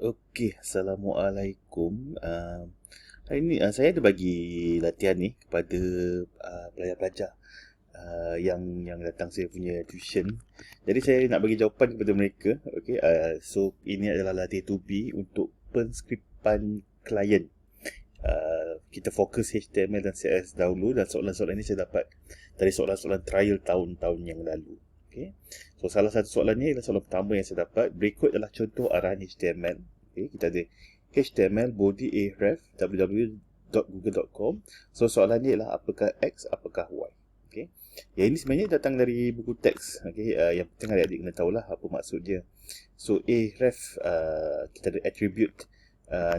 Okey, Assalamualaikum. Hari ni saya ada bagi latihan ni kepada pelajar-pelajar yang datang saya punya tuition. Jadi saya nak bagi jawapan kepada mereka. Okey, so ini adalah latihan 2B untuk penskriptan klien. Kita fokus HTML dan CSS dahulu, dan soalan-soalan ini saya dapat dari soalan-soalan trial tahun-tahun yang lalu. Okay. So salah satu soalannya ialah soalan pertama yang saya dapat. Berikut adalah contoh arahan HTML. Okay. Kita ada HTML body aref www.google.com. So soalannya ialah apakah X, apakah Y. Okay. Yang ini sebenarnya datang dari buku teks. Okay. Yang penting adik-adik kena tahulah apa maksud dia. So aref, kita ada attribute,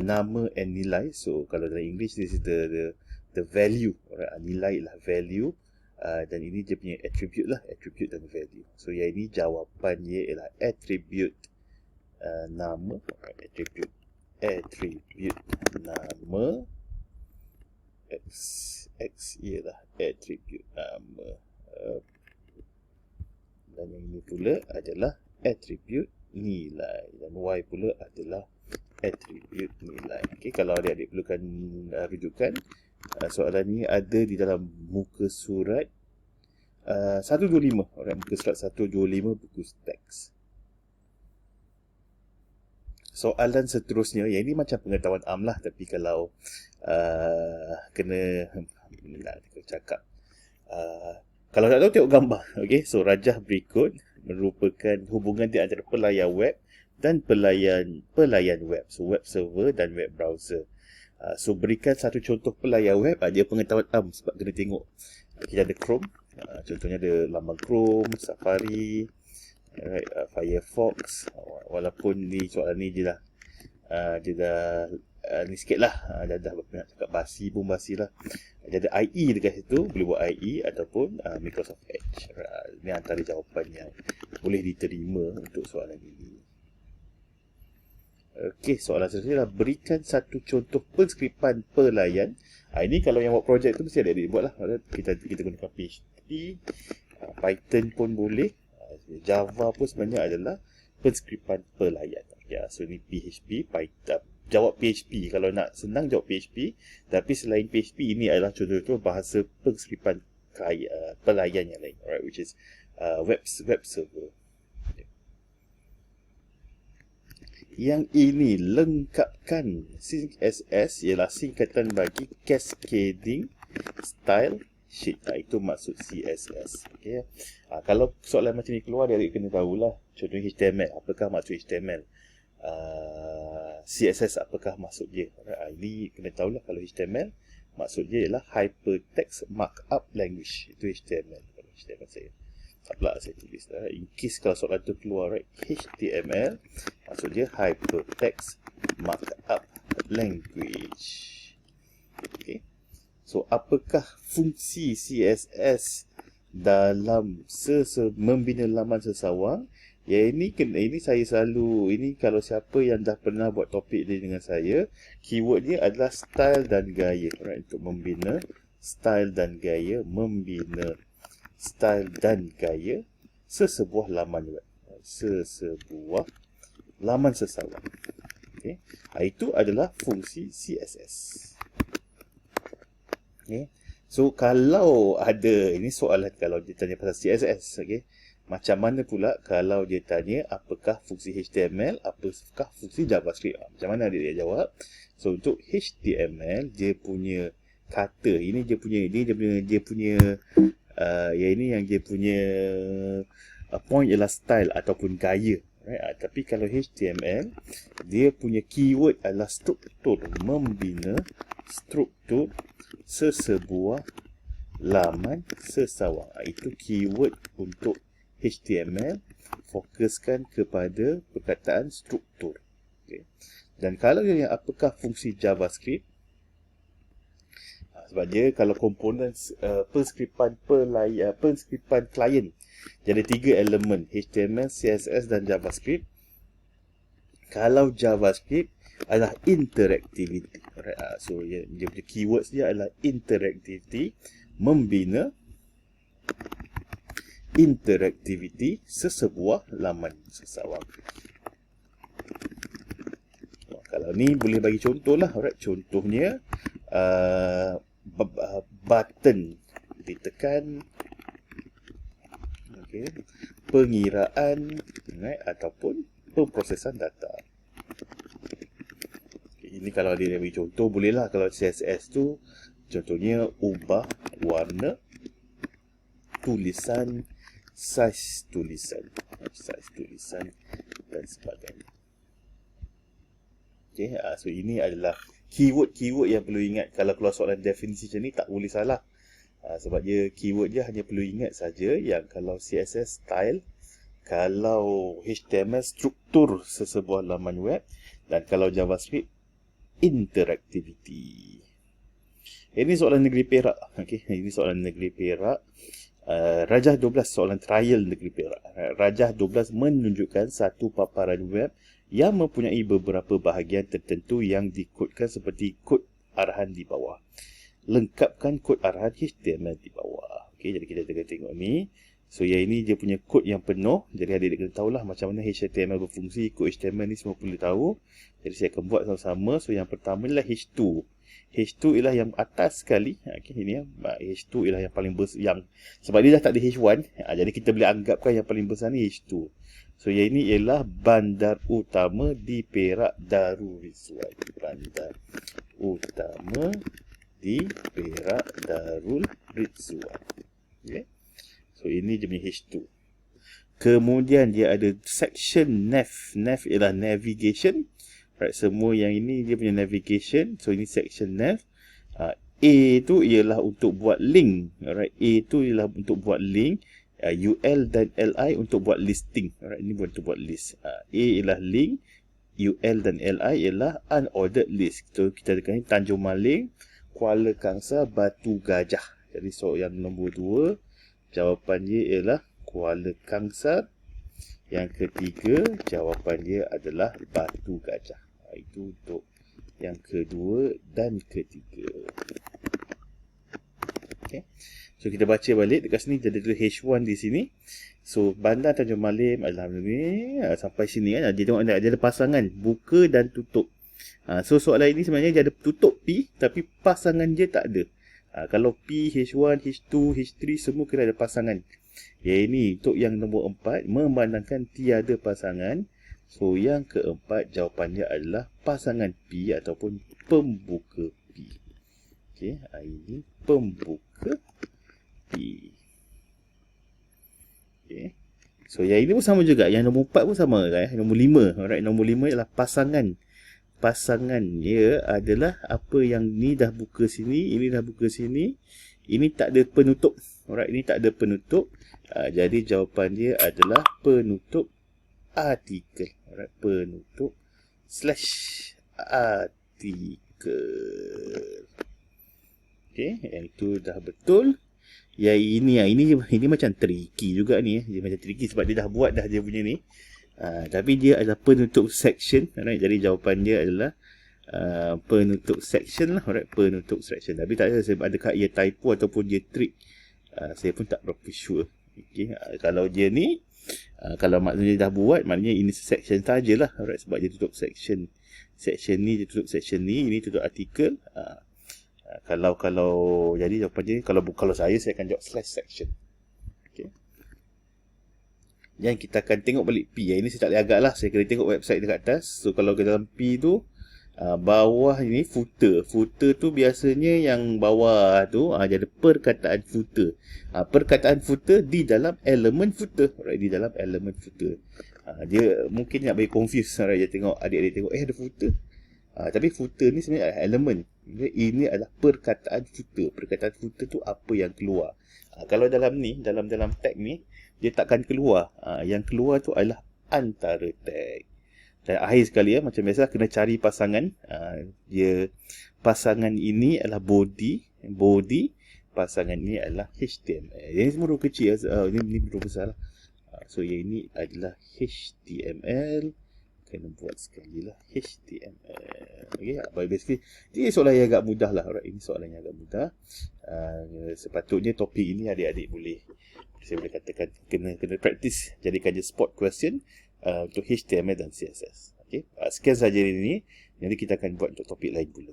nama and nilai. So kalau dalam English, this is the value. Alright. Nilai lah value. Dan ini dia punya attribute lah, attribute dan value. So yang ini jawapannya ialah attribute nama, attribute nama, X ialah attribute nama, dan yang ini pula adalah attribute nilai, dan Y pula adalah attribute nilai. Okay, kalau adik-adik perlukan rujukan, soalan ni ada di dalam muka surat 125. Muka surat 125 buku teks. Soalan seterusnya, yang ini macam pengetahuan am lah, tapi kalau kena nak cakap, kalau tak tahu tengok gambar. Okay, so rajah berikut merupakan hubungan di antara pelayan web dan pelayan web. So web server dan web browser. So berikan satu contoh pelayan web. Dia pengetahuan am sebab kena tengok. Kita ada Chrome. Contohnya ada laman Chrome, Safari, Firefox. Walaupun ni soalan ni je lah, dia dah ni sikit lah, dah nak cakap basi pun basi lah. Dia ada IE dekat situ, boleh buat IE ataupun Microsoft Edge. Ini antara jawapan yang boleh diterima untuk soalan ini. Okey, soalan seterusnya adalah berikan satu contoh penskriptan pelayan. Ini kalau yang buat projek tu mesti ada buat lah. Kita gunakan PHP, Python pun boleh, Java pun sebenarnya adalah penskriptan pelayan. So ni PHP, Python. Jawab PHP. Kalau nak senang jawab PHP. Tapi selain PHP, ini adalah contoh-contoh bahasa penskriptan pelayan yang lain. Alright, which is web server. Yang ini lengkapkan. CSS ialah singkatan bagi Cascading Style Sheet. Itu maksud CSS. Okay. Kalau soalan macam ni keluar, dia kena tahulah. Contohnya HTML. Apakah maksud HTML? CSS apakah maksud dia? Ini kena tahulah. Kalau HTML, maksud dia ialah Hypertext Markup Language. Itu HTML. Kalau HTML saya taklah saya tulis dah. In case kalau soalan tu keluar, right? HTML maksud dia Hypertext Markup Language. Okay. So apakah fungsi CSS dalam membina laman sesawang? Ya, ini saya selalu, ini kalau siapa yang dah pernah buat topik dia dengan saya, keywordnya adalah style dan gaya. Right? Untuk membina style dan gaya, membina style dan gaya sesebuah laman web, sesebuah laman sesawang. Okay. Itu adalah fungsi CSS. Okay. So kalau ada, ini soalan kalau dia tanya pasal CSS, okay, macam mana pula kalau dia tanya apakah fungsi HTML, apakah fungsi JavaScript? Macam mana dia jawab? So untuk HTML, dia punya kata, ini dia punya yang dia punya point ialah style ataupun gaya. Right? Tapi kalau HTML, dia punya keyword adalah struktur, membina struktur sesebuah laman sesawang. Itu keyword untuk HTML. Fokuskan kepada perkataan struktur. Okay. Dan kalau yang apakah fungsi JavaScript? Sebab dia kalau komponen penskriptan klien, jadi 3 elemen, HTML, CSS dan JavaScript. Kalau JavaScript adalah interactivity. So dia punya keywords dia adalah interactivity, membina interactivity sesebuah laman sesawang. Kalau ni boleh bagi contoh lah. Alright, contohnya button ditekan, okay, pengiraan, right, ataupun pemprosesan data. Okay, ini kalau dia bagi contoh boleh lah. Kalau CSS tu contohnya ubah warna tulisan, saiz tulisan dan sebagainya. Okay, so ini adalah keyword-keyword yang perlu ingat. Kalau keluar soalan definisi macam ni tak boleh salah. Sebab dia keyword dia hanya perlu ingat saja yang kalau CSS style, kalau HTML struktur sesebuah laman web, dan kalau JavaScript interactivity. Ini soalan negeri Perak. Okay, ini soalan negeri Perak. Rajah 12 soalan trial negeri Perak. Rajah 12 menunjukkan satu paparan web yang mempunyai beberapa bahagian tertentu yang dikodkan seperti kod arahan di bawah. Lengkapkan kod arahan HTML di bawah. Okey, jadi kita tengok ni. So yang ini dia punya kod yang penuh. Jadi adik-adik kena tahulah macam mana HTML berfungsi. Kod HTML ni semua perlu tahu. Jadi saya akan buat sama-sama. So yang pertama ialah H2. H2 ialah yang atas sekali. Okey, ini ya. H2 ialah yang paling besar. Sebab dia dah tak ada H1. Jadi kita boleh anggapkan yang paling besar ni H2. So yang ini ialah bandar utama di Perak Darul Rizwan. Bandar utama di Perak Darul Rizwan. Okay. So ini dia punya H2. Kemudian dia ada section nav. Nav ialah navigation. Right, semua yang ini dia punya navigation. So ini section nav. A tu ialah untuk buat link. Alright, A tu ialah untuk buat link. UL dan LI untuk buat listing. Alright, ini untuk buat list. A ialah link, UL dan LI ialah unordered list. So kita tekan Tanjung Maling, Kuala Kangsar, Batu Gajah. Jadi so yang nombor 2 jawapannya ialah Kuala Kangsar. Yang ketiga jawapannya adalah Batu Gajah. Itu untuk yang kedua dan ketiga. Okay. So kita baca balik dekat sini, jadi ada H1 di sini. So bandar Tanjung Malim, alhamdulillah, sampai sini kan. Dia tengok ada pasangan buka dan tutup. So soalan ini sebenarnya dia ada tutup P tapi pasangan dia tak ada. Kalau P, H1, H2, H3 semua kena ada pasangan. Yang ini untuk yang nombor 4 memandangkan tiada pasangan. So yang keempat jawapannya adalah pasangan P ataupun pembuka P. Okey, ini pembuka P. Okay. So yang ini pun sama juga. Yang nombor 4 pun sama kan? Nombor 5. Alright, nombor 5 ialah pasangan. Pasangan dia adalah apa yang ni dah buka sini, ini dah buka sini. Ini tak ada penutup. Alright, ini tak ada penutup. Jadi jawapan dia adalah penutup artikel. Alright, penutup /artikel. Okay, yang itu dah betul. Ya ini macam tricky juga ni. Dia macam tricky sebab dia dah buat dah dia punya ni. Tapi dia adalah penutup section. Alright, jadi jawapan dia adalah penutup section lah. Alright, penutup section. Tapi tak ada sebab adakah ia typo ataupun dia trick. Saya pun tak berapa sure. Okay, kalau dia ni kalau maknanya dia dah buat, maknanya ini section sajalah. Alright, sebab dia tutup section. Section ni dia tutup section ni, ini tutup artikel. Kalau jadi jawapan dia kalau saya akan jawab /section. Okey. Yang kita akan tengok balik P. Ini saya tak boleh agak lah. Saya kena tengok website dekat atas. So kalau ke dalam P tu bawah ini footer. Footer tu biasanya yang bawah tu jadi perkataan footer. Perkataan footer di dalam elemen footer. Alright, di dalam elemen footer. Dia mungkin nak bagi confuse. Alright, dia tengok adik-adik tengok ada footer. Tapi footer ni sebenarnya adalah elemen. Ini adalah perkataan footer. Perkataan footer tu apa yang keluar. Kalau dalam ni, dalam tag ni, dia takkan keluar. Yang keluar tu adalah antara tag. Dan akhir sekali macam biasa kena cari pasangan. Dia pasangan ini adalah body. Pasangan ini adalah HTML. Yang ini semua huruf kecil. Ini huruf besar lah. So yang ini adalah HTML. Kena buat sekali lah HTML. Okay, basically ini soalan yang agak mudah lah. Alright, ini soalan yang agak mudah. Sepatutnya topik ini adik-adik saya boleh katakan kena practice, jadikan je spot question untuk HTML dan CSS. Okay. Sekian saja ini. Nanti kita akan buat untuk topik lain pula.